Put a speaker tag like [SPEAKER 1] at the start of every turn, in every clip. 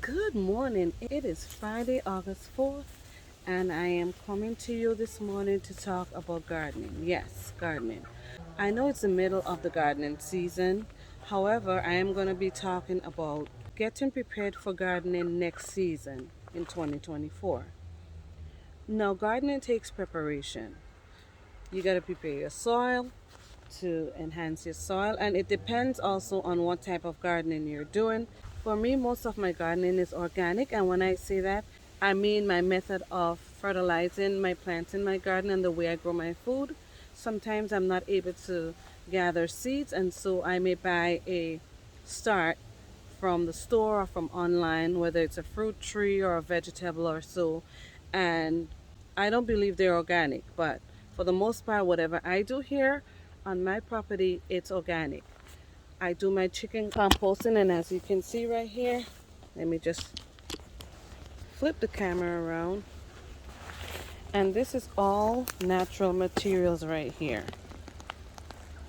[SPEAKER 1] Good morning. It is Friday, August 4th, and I am coming to you this morning to talk about gardening. Yes, gardening. I know it's the middle of the gardening season. However, I am going to be talking about getting prepared for gardening next season in 2024. Now, gardening takes preparation. You got to prepare your soil to enhance your soil, and it depends also on what type of gardening you're doing. For me, most of my gardening is organic, and when I say that, I mean my method of fertilizing my plants in my garden and the way I grow my food. Sometimes I'm not able to gather seeds, and so I may buy a start from the store or from online, whether it's a fruit tree or a vegetable or so. And I don't believe they're organic, but for the most part, whatever I do here on my property, it's organic. I do my chicken composting, and as you can see right here, let me just flip the camera around. And this is all natural materials right here.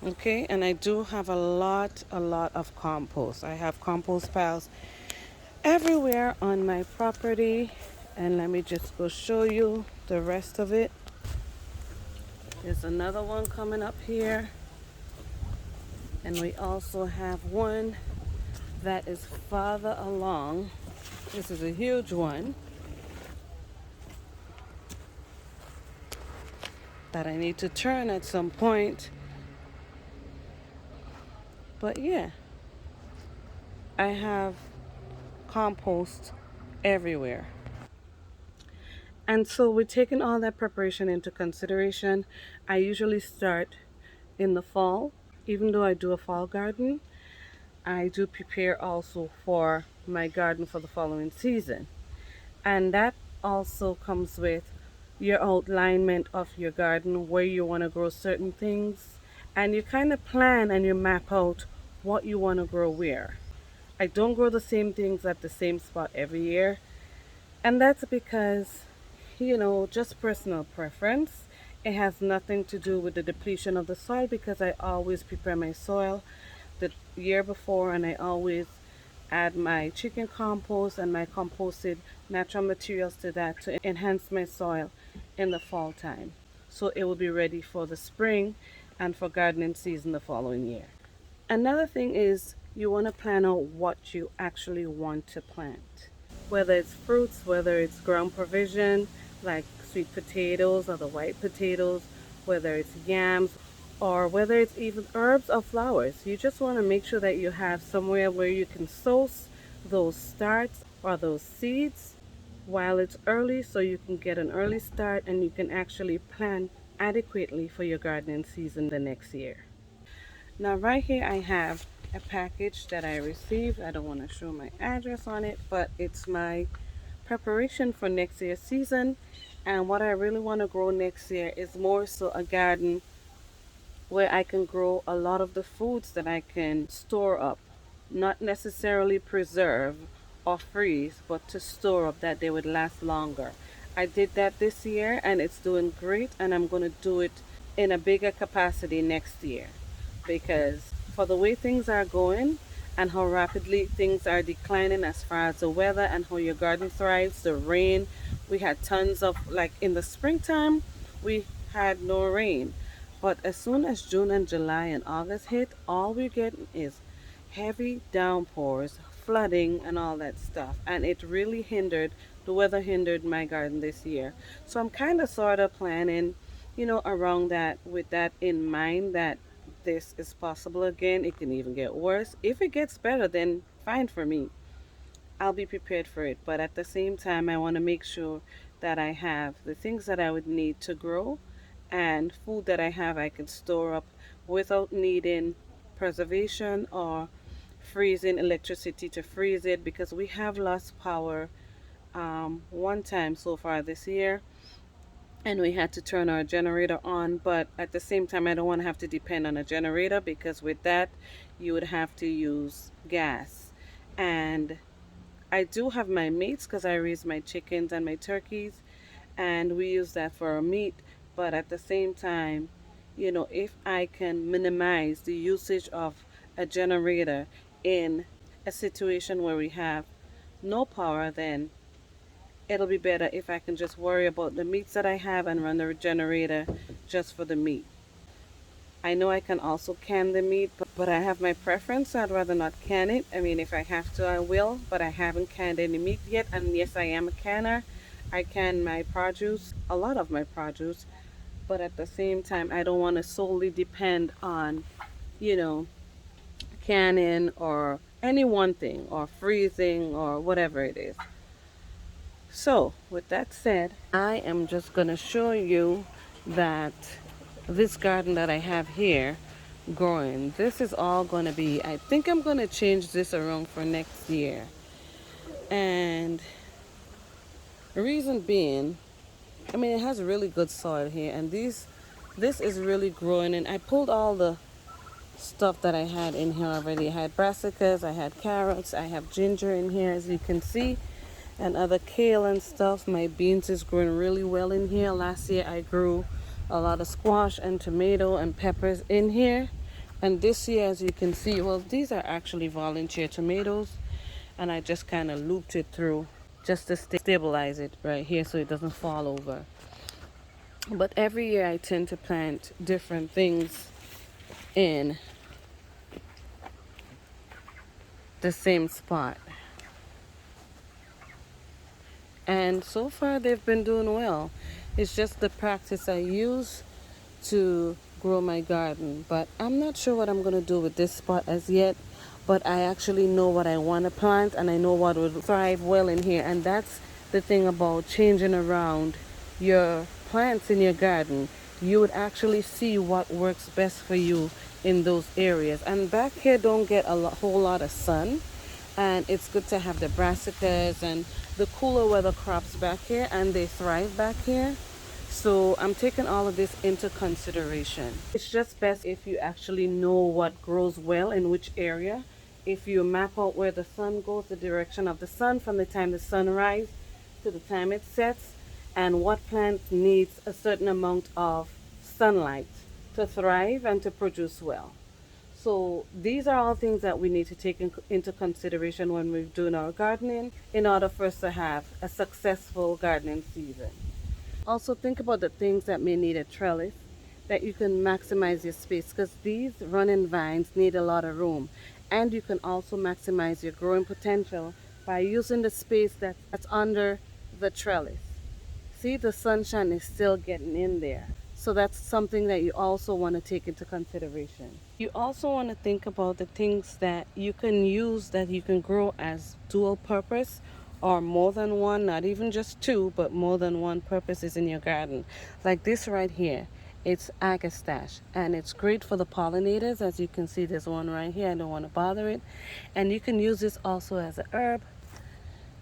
[SPEAKER 1] Okay, and I do have a lot of compost. I have compost piles everywhere on my property. And let me just go show you the rest of it. There's another one coming up here. And we also have one that is farther along. This is a huge one that I need to turn at some point. But yeah, I have compost everywhere. And so we're taking all that preparation into consideration. I usually start in the fall. Even though I do a fall garden, I do prepare also for my garden for the following season. And that also comes with your alignment of your garden, where you want to grow certain things. And you kind of plan and you map out what you want to grow where. I don't grow the same things at the same spot every year. And that's because, just personal preference. It has nothing to do with the depletion of the soil because I always prepare my soil the year before, and I always add my chicken compost and my composted natural materials to that to enhance my soil in the fall time. So it will be ready for the spring and for gardening season the following year. Another thing is you want to plan out what you actually want to plant. Whether it's fruits, whether it's ground provision like sweet potatoes or the white potatoes, whether it's yams, or whether it's even herbs or flowers. You just want to make sure that you have somewhere where you can source those starts or those seeds while it's early so you can get an early start and you can actually plan adequately for your gardening season the next year. Now right here I have a package that I received. I don't want to show my address on it, but it's my preparation for next year's season. And what I really want to grow next year is more so a garden where I can grow a lot of the foods that I can store up, not necessarily preserve or freeze, but to store up that they would last longer. I did that this year and it's doing great, and I'm going to do it in a bigger capacity next year because for the way things are going and how rapidly things are declining as far as the weather and how your garden thrives, the rain, we had tons of, like in the springtime, we had no rain. But as soon as June and July and August hit, all we're getting is heavy downpours, flooding, and all that stuff. And it really the weather hindered my garden this year. So I'm kind of sort of planning, around that with that in mind that this is possible again. It can even get worse. If it gets better, then fine for me. I'll be prepared for it. But at the same time, I want to make sure that I have the things that I would need to grow and food that I have I can store up without needing preservation or freezing electricity to freeze it because we have lost power one time so far this year and we had to turn our generator on, but at the same time I don't want to have to depend on a generator because with that you would have to use gas. And I do have my meats because I raise my chickens and my turkeys, and we use that for our meat. But at the same time, if I can minimize the usage of a generator in a situation where we have no power, then it'll be better if I can just worry about the meats that I have and run the generator just for the meat. I know I can also can the meat, but I have my preference. I'd rather not can it. I mean, if I have to, I will, but I haven't canned any meat yet. And yes, I am a canner. I can my produce, a lot of my produce, but at the same time, I don't want to solely depend on, you know, canning or any one thing or freezing or whatever it is. So, with that said, I am just going to show you that this garden that I have here growing, this is all going to be, I think I'm going to change this around for next year. And the reason being, I mean, it has really good soil here, and this is really growing. And I pulled all the stuff that I had in here already. I had brassicas, I had carrots, I have ginger in here, as you can see, and other kale and stuff. My beans is growing really well in here. Last year I grew a lot of squash and tomato and peppers in here, and this year, as you can see, well, these are actually volunteer tomatoes, and I just kind of looped it through just to stabilize it right here so it doesn't fall over. But every year I tend to plant different things in the same spot, and so far they've been doing well. It's just the practice I use to grow my garden, but I'm not sure what I'm going to do with this spot as yet. But I actually know what I want to plant, and I know what would thrive well in here. And that's the thing about changing around your plants in your garden. You would actually see what works best for you in those areas. And back here don't get a whole lot of sun, and it's good to have the brassicas and the cooler weather crops back here, and they thrive back here. So I'm taking all of this into consideration. It's just best if you actually know what grows well in which area. If you map out where the sun goes, the direction of the sun from the time the sun rises to the time it sets, and what plant needs a certain amount of sunlight to thrive and to produce well. So these are all things that we need to take into consideration when we're doing our gardening in order for us to have a successful gardening season. Also think about the things that may need a trellis, that you can maximize your space, because these running vines need a lot of room. And you can also maximize your growing potential by using the space that's under the trellis. See, the sunshine is still getting in there. So that's something that you also want to take into consideration. You also want to think about the things that you can use, that you can grow as dual purpose, or more than one, not even just two, but more than one purposes in your garden. Like this right here, it's agastache, and it's great for the pollinators. As you can see, there's one right here. I don't want to bother it. And you can use this also as an herb.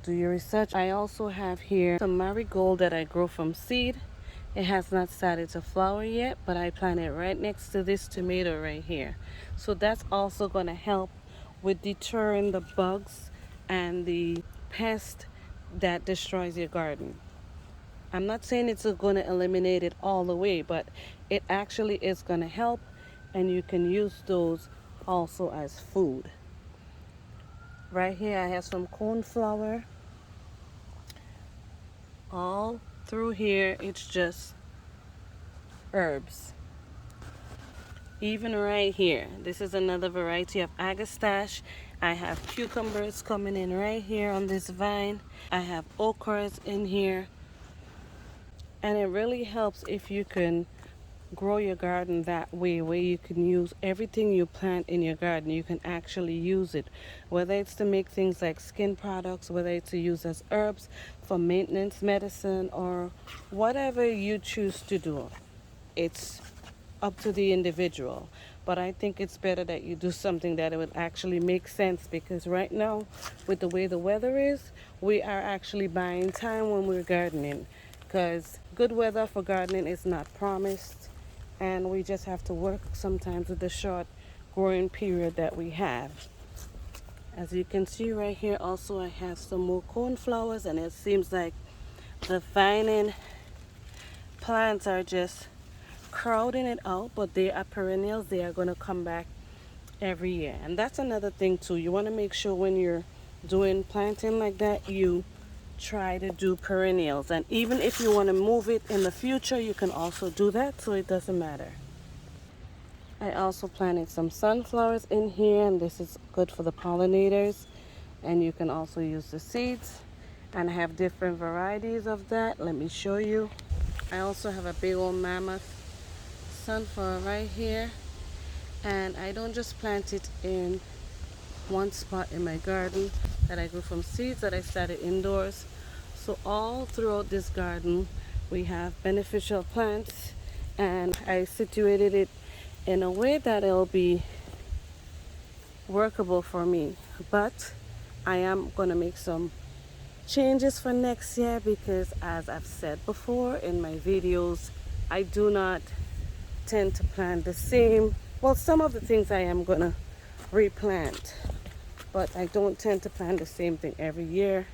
[SPEAKER 1] Do your research. I also have here some marigold that I grow from seed. It has not started to flower yet, but I planted it right next to this tomato right here. So that's also going to help with deterring the bugs and the pest that destroys your garden. I'm not saying it's going to eliminate it all the way, but it actually is going to help, and you can use those also as food. Right here I have some cornflower. All through here it's just herbs. Even right here, this is another variety of agastache. I have cucumbers coming in right here on this vine. I have okras in here. And it really helps if you can grow your garden that way, where you can use everything you plant in your garden. You can actually use it, whether it's to make things like skin products, whether it's to use as herbs for maintenance medicine, or whatever you choose to do. It's up to the individual, but I think it's better that you do something that it would actually make sense, because right now, with the way the weather is, we are actually buying time when we're gardening, because good weather for gardening is not promised, and we just have to work sometimes with the short growing period that we have. As you can see right here, also I have some more cornflowers, and it seems like the vining plants are just crowding it out, but they are perennials. They are going to come back every year. And that's another thing too. You want to make sure when you're doing planting like that, you try to do perennials. And even if you want to move it in the future, you can also do that, so it doesn't matter. I also planted some sunflowers in here, and this is good for the pollinators. And you can also use the seeds, and I have different varieties of that. Let me show you. I also have a big old mammoth sunflower right here, and I don't just plant it in one spot in my garden that I grew from seeds that I started indoors. So all throughout this garden we have beneficial plants, and I situated it in a way that it'll be workable for me. But I am going to make some changes for next year because, as I've said before in my videos, I do not tend to plant the same. Well, some of the things I am going to replant, but I don't tend to plant the same thing every year.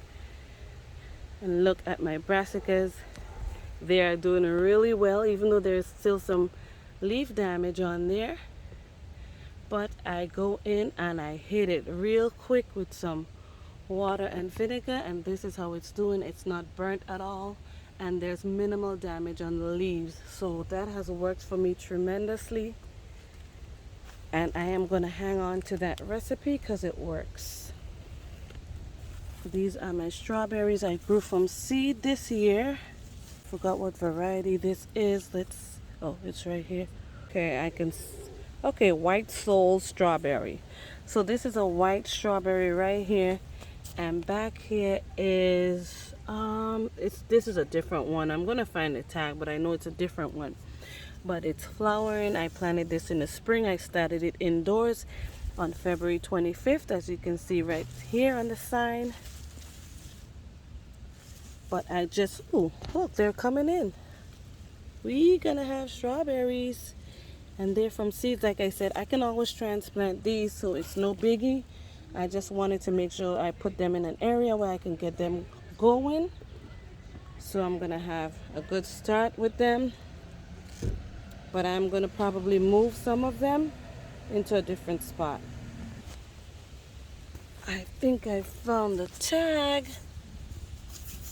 [SPEAKER 1] And look at my brassicas. They are doing really well, even though there's still some leaf damage on there. But I go in and I hit it real quick with some water and vinegar, and this is how it's doing. It's not burnt at all, and there's minimal damage on the leaves. So that has worked for me tremendously, and I am going to hang on to that recipe because it works. These are my strawberries I grew from seed this year. Forgot what variety this is. Oh, it's right here. Okay, okay, white soul strawberry. So this is a white strawberry right here, and back here is this is a different one. I'm gonna find the tag, but I know it's a different one. But it's flowering. I planted this in the spring. I started it indoors on February 25th, as you can see right here on the sign. But I just, oh, look, they're coming in. We gonna have strawberries, and they're from seeds. Like I said, I can always transplant these, so it's no biggie. I just wanted to make sure I put them in an area where I can get them going. So I'm gonna have a good start with them, but I'm gonna probably move some of them into a different spot. I think I found the tag.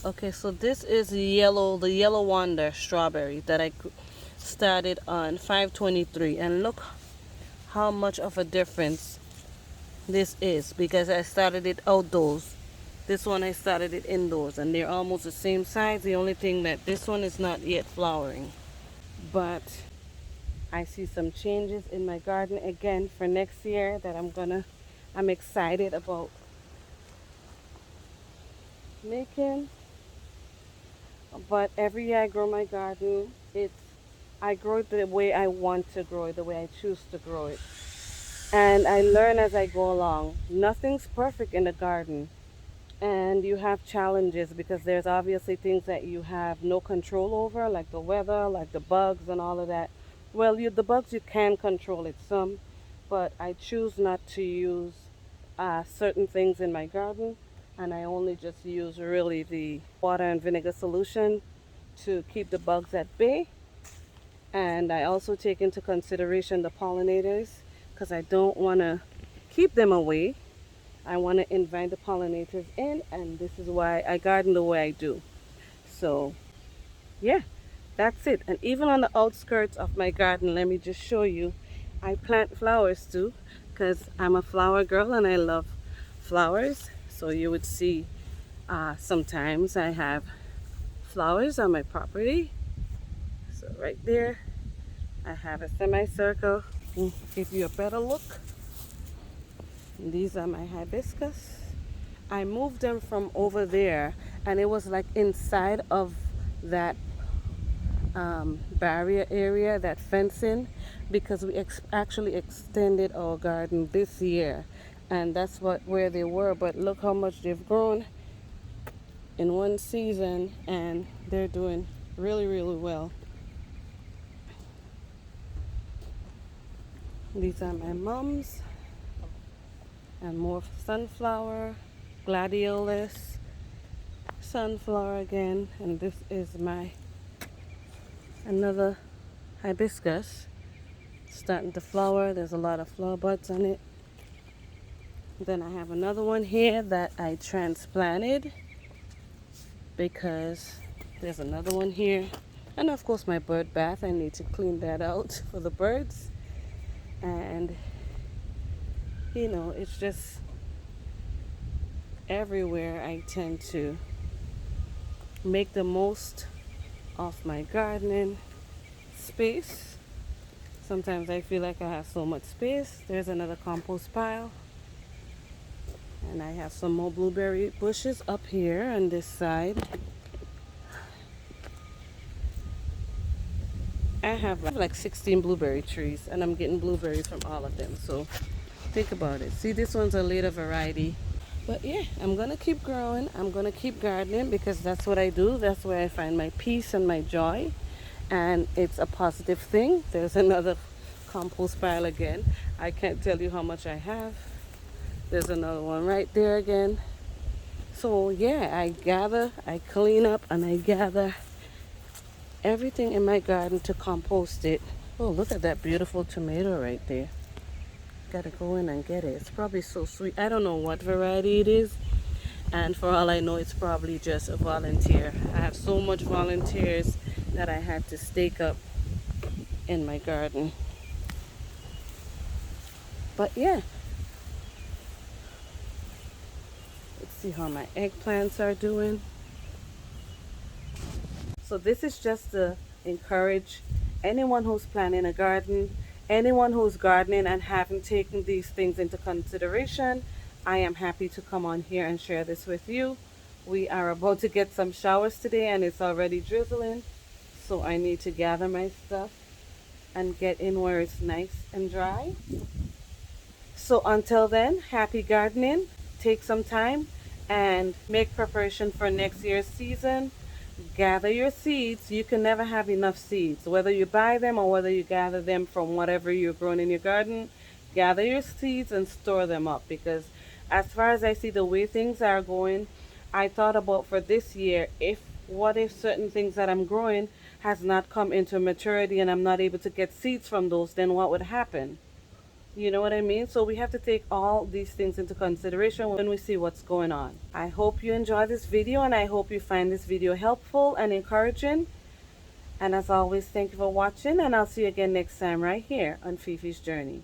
[SPEAKER 1] Okay, so this is the Yellow Wonder strawberry that I started on 5/23, and look how much of a difference this is, because I started it outdoors. This one I started it indoors, and they're almost the same size. The only thing that this one is not yet flowering. But I see some changes in my garden again for next year that I'm excited about making. But every year I grow my garden, I grow it the way I want to grow it, the way I choose to grow it. And I learn as I go along. Nothing's perfect in the garden. And you have challenges because there's obviously things that you have no control over, like the weather, like the bugs and all of that. Well, the bugs you can control it some, but I choose not to use certain things in my garden, and I only just use really the water and vinegar solution to keep the bugs at bay. And I also take into consideration the pollinators because I don't want to keep them away. I want to invite the pollinators in, and this is why I garden the way I do. So yeah, that's it. And even on the outskirts of my garden, let me just show you, I plant flowers too because I'm a flower girl and I love flowers. So you would see sometimes I have flowers on my property. So right there I have a semicircle. Give you a better look. And these are my hibiscus. I moved them from over there, and it was like inside of that barrier area, that fencing, because we actually extended our garden this year, and that's where they were. But look how much they've grown in one season, and they're doing really, really well. These are my mums, and more sunflower, gladiolus, sunflower again, and this is another hibiscus starting to flower. There's a lot of flower buds on it. Then I have another one here that I transplanted because there's another one here. And of course my bird bath, I need to clean that out for the birds. And you know, it's just everywhere I tend to make the most of my gardening space. Sometimes I feel like I have so much space. There's another compost pile. And I have some more blueberry bushes up here on this side. I have like 16 blueberry trees and I'm getting blueberries from all of them. So think about it. See, this one's a later variety. But yeah, I'm going to keep growing. I'm going to keep gardening because that's what I do. That's where I find my peace and my joy. And it's a positive thing. There's another compost pile again. I can't tell you how much I have. There's another one right there again. So yeah, I gather, I clean up, and I gather everything in my garden to compost it. Oh, look at that beautiful tomato right there. Gotta go in and get it. It's probably so sweet. I don't know what variety it is. And for all I know, it's probably just a volunteer. I have so much volunteers that I had to stake up in my garden. But yeah. Let's see how my eggplants are doing. So this is just to encourage anyone who's planning a garden, anyone who's gardening and haven't taken these things into consideration. I am happy to come on here and share this with you. We are about to get some showers today and it's already drizzling. So I need to gather my stuff and get in where it's nice and dry. So until then, happy gardening. Take some time and make preparation for next year's season. Gather your seeds. You can never have enough seeds, whether you buy them or whether you gather them from whatever you're growing in your garden. Gather your seeds and store them up, because as far as I see the way things are going, I thought about for this year, what if certain things that I'm growing has not come into maturity and I'm not able to get seeds from those, then what would happen? You know what I mean? So we have to take all these things into consideration when we see what's going on. I hope you enjoy this video and I hope you find this video helpful and encouraging. And as always, thank you for watching and I'll see you again next time right here on Fifi's Journey.